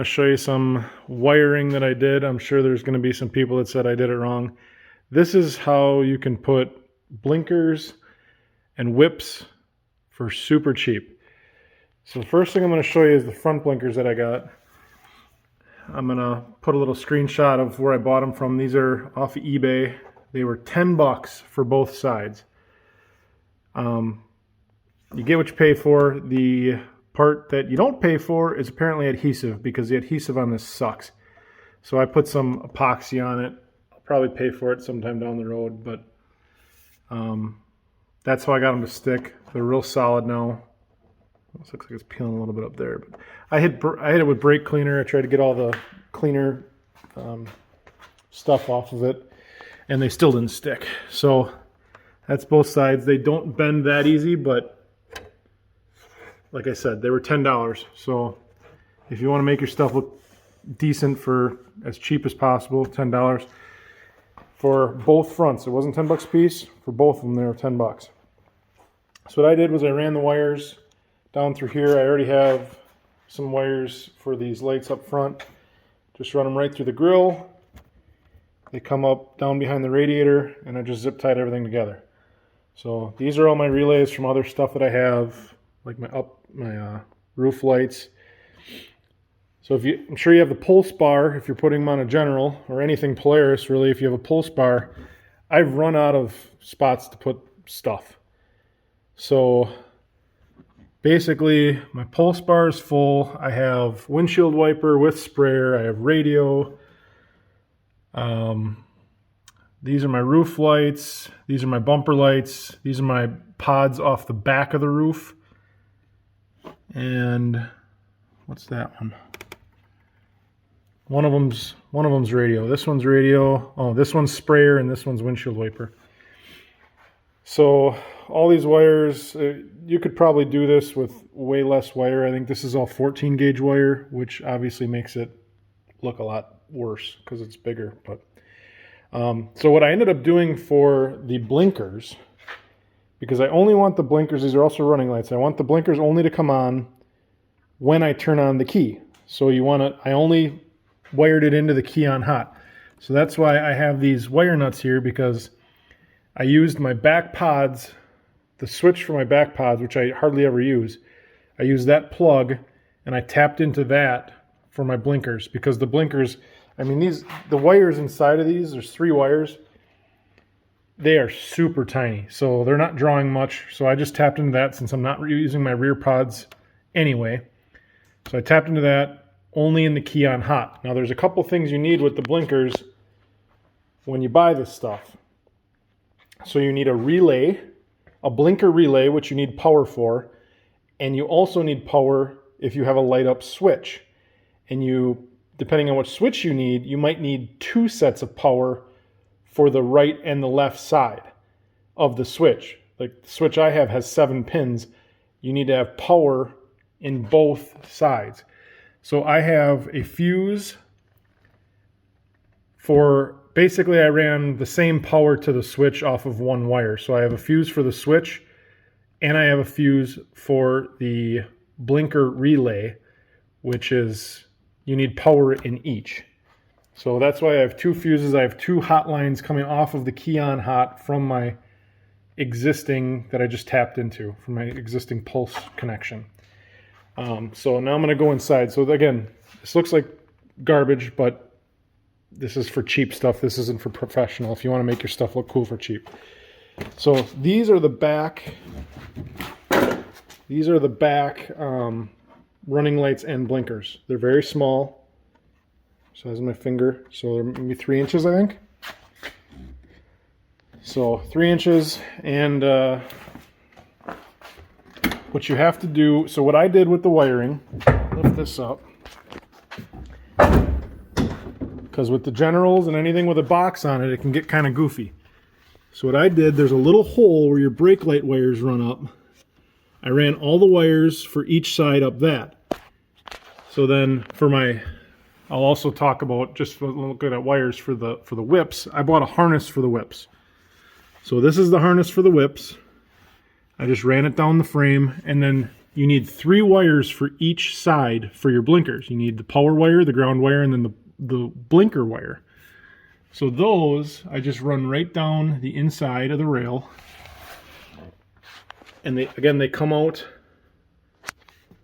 to show you some wiring that I did. I'm sure there's going to be some people that said I did it wrong. This is how you can put blinkers and whips for super cheap. So the first thing I'm going to show you is the front blinkers that I got. I'm going to put a little screenshot of where I bought them from. These are off of eBay. They were 10 bucks for both sides. You get what you pay for. The part that you don't pay for is apparently adhesive, because the adhesive on this sucks. So I put some epoxy on it. I'll probably pay for it sometime down the road, but that's how I got them to stick. They're real solid now. This looks like it's peeling a little bit up there, but I hit it with brake cleaner. I tried to get all the cleaner stuff off of it, and they still didn't stick. So that's both sides. They don't bend that easy, but like I said, they were $10. So if you want to make your stuff look decent for as cheap as possible, $10 for both fronts. It wasn't 10 bucks a piece. For both of them, they were 10 bucks. So what I did was I ran the wires down through here. I already have some wires for these lights up front. Just run them right through the grill. They come up down behind the radiator, and I just zip tied everything together. So these are all my relays from other stuff that I have, like my roof lights. So I'm sure you have the pulse bar if you're putting them on a General, or anything Polaris really. If you have a pulse bar, I've run out of spots to put stuff. So basically my pulse bar is full. I have windshield wiper with sprayer. I have radio. These are my roof lights. These are my bumper lights. These are my pods off the back of the roof. And what's that one? One of them's radio. This one's radio. Oh, this one's sprayer, and this one's windshield wiper. So all these wires, you could probably do this with way less wire. I think this is all 14 gauge wire, which obviously makes it look a lot worse because it's bigger. But so what I ended up doing for the blinkers, because I only want the blinkers, these are also running lights, I want the blinkers only to come on when I turn on the key. So I only wired it into the key on hot. So that's why I have these wire nuts here, because I used my back pods, the switch for my back pods, which I hardly ever use. I used that plug, and I tapped into that for my blinkers, because the blinkers, I mean, the wires inside of these, there's 3 wires. They are super tiny, so they're not drawing much. So I just tapped into that, since I'm not using my rear pods anyway. So I tapped into that only in the key on hot. Now there's a couple things you need with the blinkers when you buy this stuff. So you need a relay, a blinker relay, which you need power for, and you also need power if you have a light up switch. And depending on which switch you need, you might need 2 sets of power for the right and the left side of the switch. Like the switch I have has 7 pins. You need to have power in both sides. So I have a fuse for, basically I ran the same power to the switch off of 1 wire. So I have a fuse for the switch, and I have a fuse for the blinker relay, which is, you need power in each. So that's why I have 2 fuses. I have 2 hot lines coming off of the key on hot from my existing, that I just tapped into, from my existing pulse connection. So now I'm going to go inside. So again, this looks like garbage, but this is for cheap stuff. This isn't for professional, if you want to make your stuff look cool for cheap. So these are the back running lights and blinkers. They're very small, size of my finger, so they're maybe 3 inches, I think. So 3 inches, and what you have to do, so what I did with the wiring, lift this up, because with the Generals and anything with a box on it, it can get kind of goofy. So what I did, there's a little hole where your brake light wires run up. I ran all the wires for each side up that. So then I'll also talk about, just looking at wires for the whips, I bought a harness for the whips. So this is the harness for the whips. I just ran it down the frame, and then you need 3 wires for each side for your blinkers. You need the power wire, the ground wire, and then the blinker wire. So those, I just run right down the inside of the rail. And they come out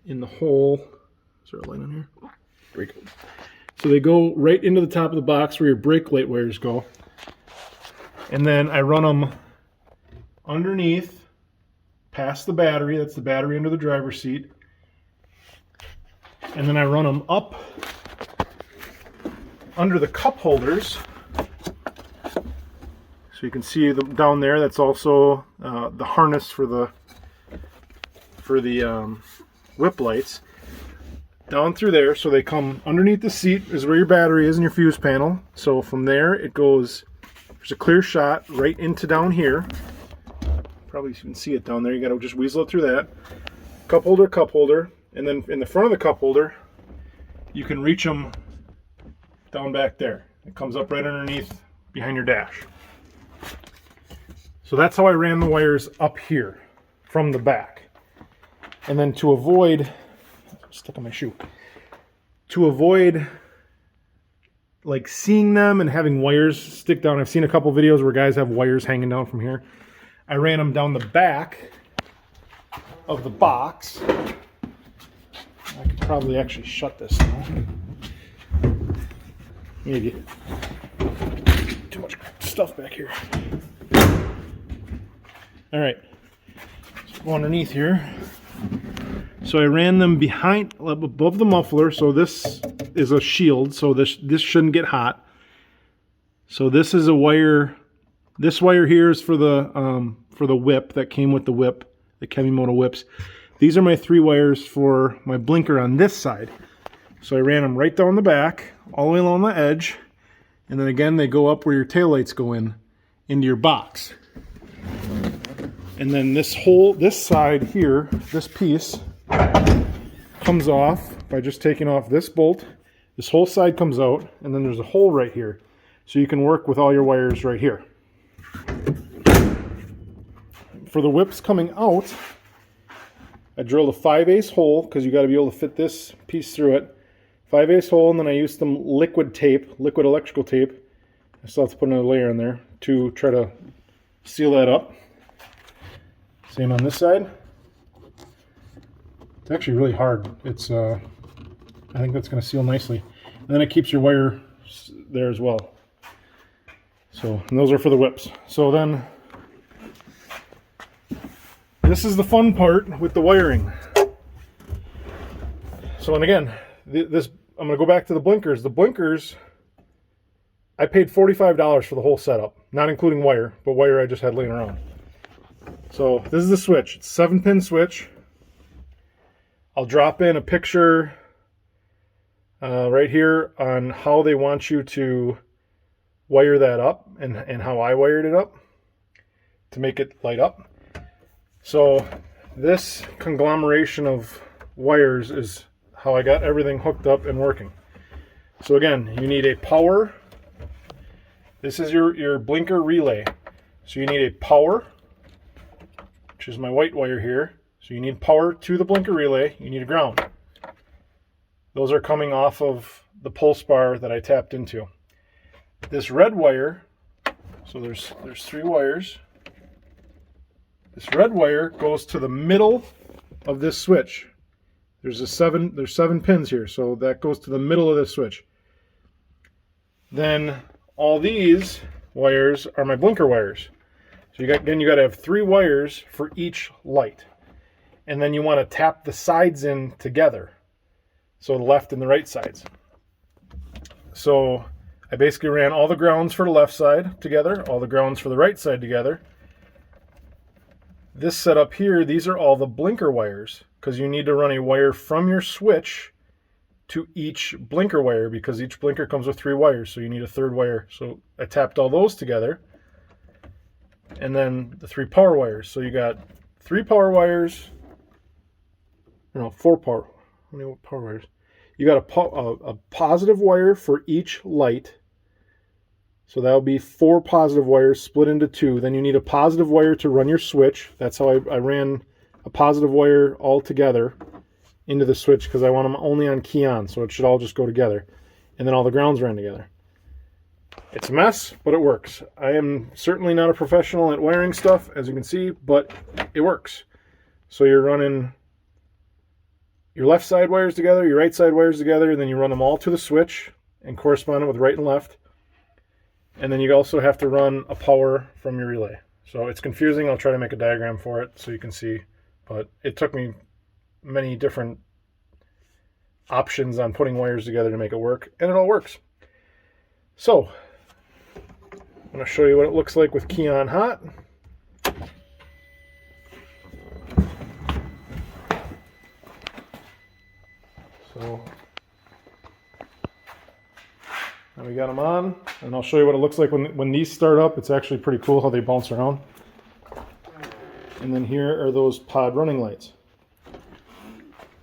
in the hole. Is there a light on here? There we go. So they go right into the top of the box where your brake light wires go. And then I run them underneath, past the battery. That's the battery under the driver's seat. And then I run them up under the cup holders. So you can see them down there. That's also the harness for the whip lights. Down through there, so they come underneath the seat is where your battery is and your fuse panel. So from there it goes, there's a clear shot right into down here. Probably you can see it down there. You got to just weasel it through that. Cup holder, and then in the front of the cup holder, you can reach them down back there. It comes up right underneath behind your dash. So that's how I ran the wires up here from the back. And then to avoid, stuck on my shoe, to avoid like seeing them and having wires stick down. I've seen a couple videos where guys have wires hanging down from here. I ran them down the back of the box. I could probably actually shut this now. Maybe. Too much stuff back here. All right, let's go underneath here. So I ran them behind, above the muffler. So this is a shield, so this shouldn't get hot. So this is a wire. This wire here is for the whip that came with the whip, the Kemimoto whips. These are my 3 wires for my blinker on this side. So I ran them right down the back, all the way along the edge, and then again they go up where your taillights go into your box. And then this side here, this piece, comes off by just taking off this bolt. This whole side comes out, and then there's a hole right here. So you can work with all your wires right here. For the whips coming out, I drilled a 5/8 hole, because you got to be able to fit this piece through it. 5/8 hole, and then I used some liquid electrical tape. I still have to put another layer in there to try to seal that up. Same on this side. It's actually really hard. It's I think that's going to seal nicely. And then it keeps your wire there as well. So, and those are for the whips. So then, this is the fun part with the wiring. So, and again, this I'm going to go back to the blinkers. The blinkers, I paid $45 for the whole setup, not including wire, but wire I just had laying around. So this is the switch. It's a 7-pin switch. I'll drop in a picture right here on how they want you to wire that up and how I wired it up to make it light up. So this conglomeration of wires is how I got everything hooked up and working. So again, you need a power. This is your blinker relay. So you need a power, which is my white wire here. So you need power to the blinker relay. You need a ground. Those are coming off of the pulse bar that I tapped into. This red wire, so there's 3 wires. This red wire goes to the middle of this switch. There's 7 pins here, so that goes to the middle of this switch. Then all these wires are my blinker wires. So you got to have 3 wires for each light. And then you want to tap the sides in together. So the left and the right sides. So I basically ran all the grounds for the left side together, all the grounds for the right side together. This setup here, these are all the blinker wires, because you need to run a wire from your switch to each blinker wire, because each blinker comes with 3 wires, so you need a 3rd wire. So I tapped all those together. And then the 3 power wires. So you got 3 power wires, 4 power. How many power wires? You got a positive wire for each light. So that'll be 4 positive wires split into 2. Then you need a positive wire to run your switch. That's how I ran a positive wire all together into the switch because I want them only on key on, so it should all just go together. And then all the grounds ran together. It's a mess, but it works. I am certainly not a professional at wiring stuff, as you can see, but it works. So you're running your left side wires together, your right side wires together, and then you run them all to the switch and correspond it with right and left. And then you also have to run a power from your relay. So it's confusing. I'll try to make a diagram for it so you can see. But it took me many different options on putting wires together to make it work, and it all works. So I'm going to show you what it looks like with key on hot. So now we got them on, and I'll show you what it looks like when these start up. It's actually pretty cool how they bounce around. And then here are those pod running lights.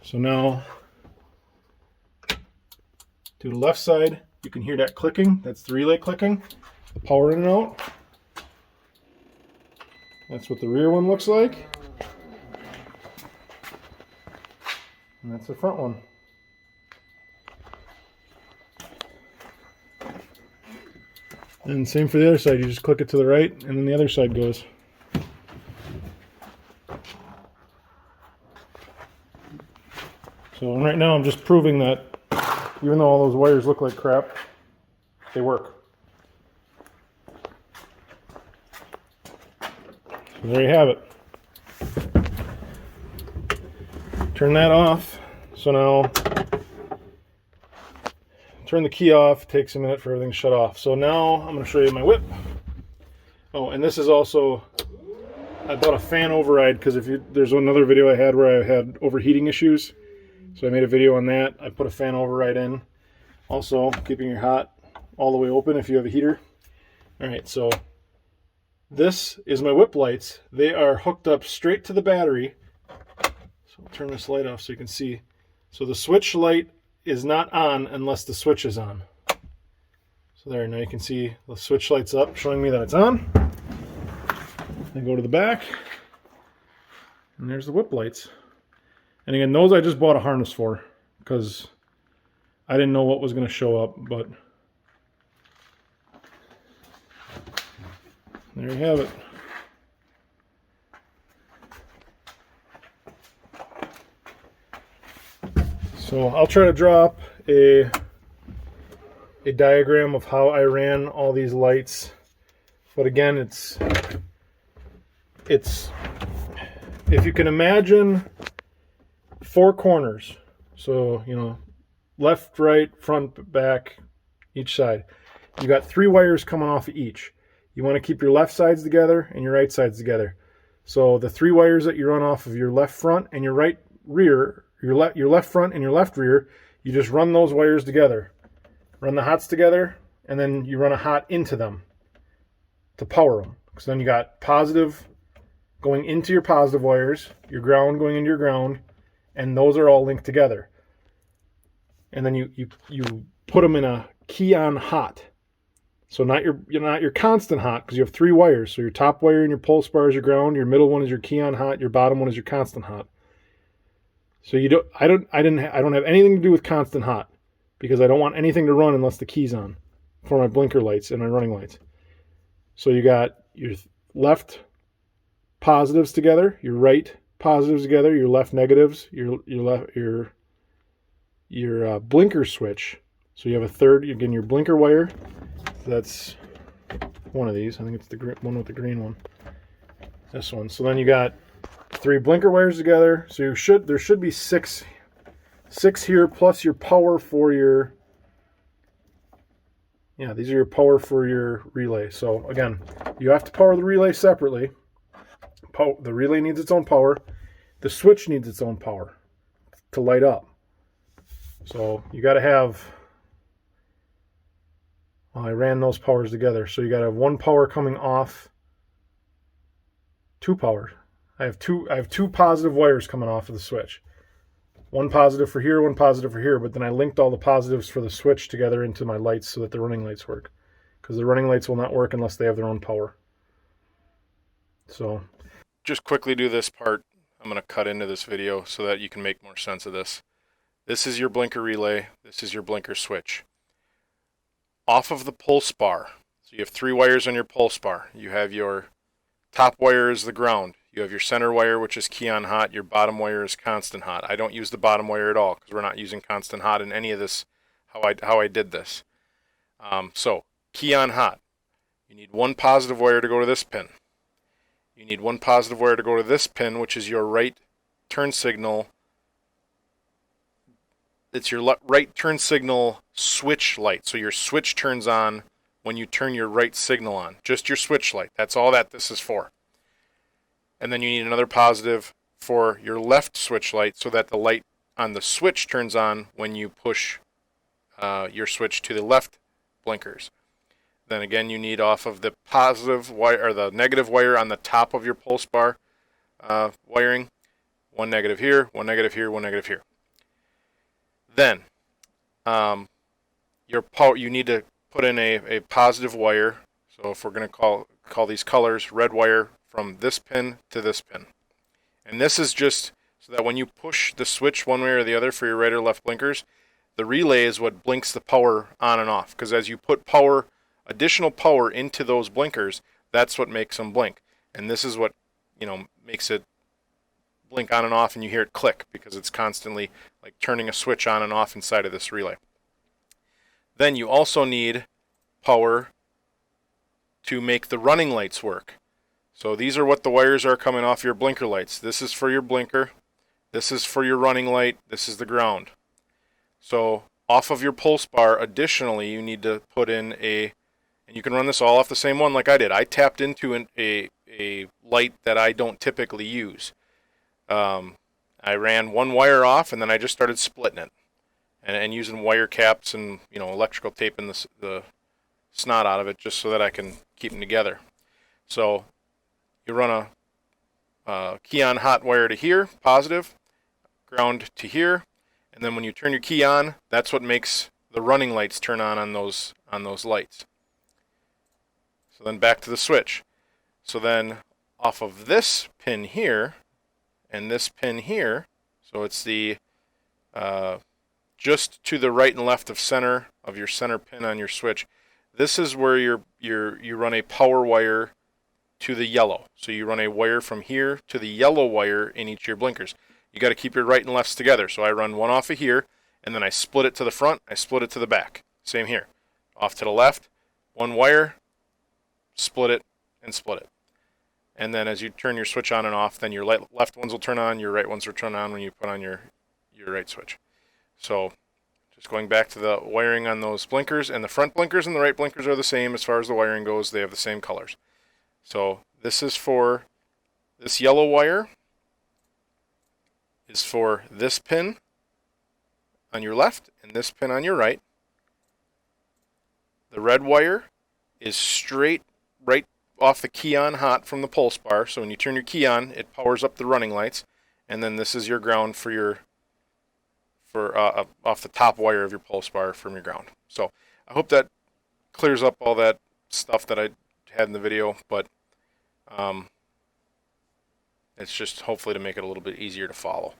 So now to the left side, you can hear that clicking. That's the relay clicking, the power in and out. That's what the rear one looks like. And that's the front one. And same for the other side. You just click it to the right, and then the other side goes. So right now I'm just proving that even though all those wires look like crap, they work. So there you have it. Turn that off. So now turn the key off. Takes a minute for everything to shut off. So now I'm going to show you my whip. Oh, and this is also, I bought a fan override because there's another video I had where I had overheating issues. So I made a video on that. I put a fan override in. Also, keeping your hot all the way open if you have a heater. All right, so this is my whip lights. They are hooked up straight to the battery. So I'll turn this light off so you can see. So the switch light is not on unless the switch is on. So there, now you can see the switch lights up, showing me that it's on. Then go to the back, and there's the whip lights. And again, those I just bought a harness for because I didn't know what was going to show up, but there you have it. So I'll try to drop a diagram of how I ran all these lights. But again, it's if you can imagine 4 corners. So, you know, left, right, front, back, each side. You got 3 wires coming off of each. You want to keep your left sides together and your right sides together. So the 3 wires that you run off of your left front and your right rear, your left front and your left rear, you just run those wires together. Run the hots together, and then you run a hot into them to power them. So then you got positive going into your positive wires, your ground going into your ground, and those are all linked together. And then you put them in a key on hot. So not your constant hot, because you have 3 wires. So your top wire and your pulse bar is your ground, your middle one is your key on hot, your bottom one is your constant hot. So I don't have anything to do with constant hot because I don't want anything to run unless the key's on for my blinker lights and my running lights. So you got your left positives together, your right positives together, your left negatives, your blinker switch. So you have a third, again, your blinker wire. That's one of these. I think it's the one with the green one. This one. So then you got 3 blinker wires together. So there should be 6 here plus your power for your, these are your power for your relay. So again, you have to power the relay separately. The relay needs its own power. The switch needs its own power to light up. So you got to have, I ran those powers together. So you got to have 1 power coming off, 2 powers. I have two positive wires coming off of the switch. 1 positive for here, 1 positive for here, but then I linked all the positives for the switch together into my lights so that the running lights work. Because the running lights will not work unless they have their own power. So just quickly do this part. I'm going to cut into this video so that you can make more sense of this. This is your blinker relay. This is your blinker switch. Off of the pulse bar, so you have 3 wires on your pulse bar. You have your top wire is the ground. You have your center wire, which is key on hot. Your bottom wire is constant hot. I don't use the bottom wire at all because we're not using constant hot in any of this, how I did this. So key on hot. You need 1 positive wire to go to this pin. You need 1 positive wire to go to this pin, which is your right turn signal. It's your right turn signal switch light. So your switch turns on when you turn your right signal on. Just your switch light. That's all that this is for. And then you need another positive for your left switch light so that the light on the switch turns on when you push your switch to the left blinkers. Then again, you need off of the positive wire or the negative wire on the top of your pulse bar wiring. 1 negative here, 1 negative here, 1 negative here. Then you need to put in a positive wire. So if we're going to call these colors, red wire from this pin to this pin. And this is just so that when you push the switch one way or the other for your right or left blinkers, the relay is what blinks the power on and off. Because as you put additional power into those blinkers, that's what makes them blink. And this is what, makes it blink on and off, and you hear it click because it's constantly like turning a switch on and off inside of this relay. Then you also need power to make the running lights work. So these are what the wires are coming off your blinker lights. This is for your blinker. This is for your running light. This is the ground. So off of your pulse bar, additionally, you need to put in and you can run this all off the same one like I did. I tapped into a light that I don't typically use. I ran 1 wire off, and then I just started splitting it and using wire caps and electrical tape in the snot out of it just so that I can keep them together. So you run a key on hot wire to here, positive, ground to here, and then when you turn your key on, that's what makes the running lights turn on those lights. So then back to the switch. So then off of this pin here and this pin here, so it's the just to the right and left of center of your center pin on your switch. This is where you run a power wire to the yellow. So you run a wire from here to the yellow wire in each of your blinkers. You got to keep your right and lefts together. So I run 1 off of here, and then I split it to the front, I split it to the back. Same here. Off to the left, 1 wire, split it, and split it. And then as you turn your switch on and off, then your left ones will turn on, your right ones will turn on when you put on your right switch. So just going back to the wiring on those blinkers, and the front blinkers and the right blinkers are the same as far as the wiring goes. They have the same colors. So this is for this yellow wire is for this pin on your left and this pin on your right. The red wire is straight right off the key on hot from the pulse bar. So when you turn your key on, it powers up the running lights. And then this is your ground for off the top wire of your pulse bar from your ground. So I hope that clears up all that stuff that I had in the video, but it's just hopefully to make it a little bit easier to follow.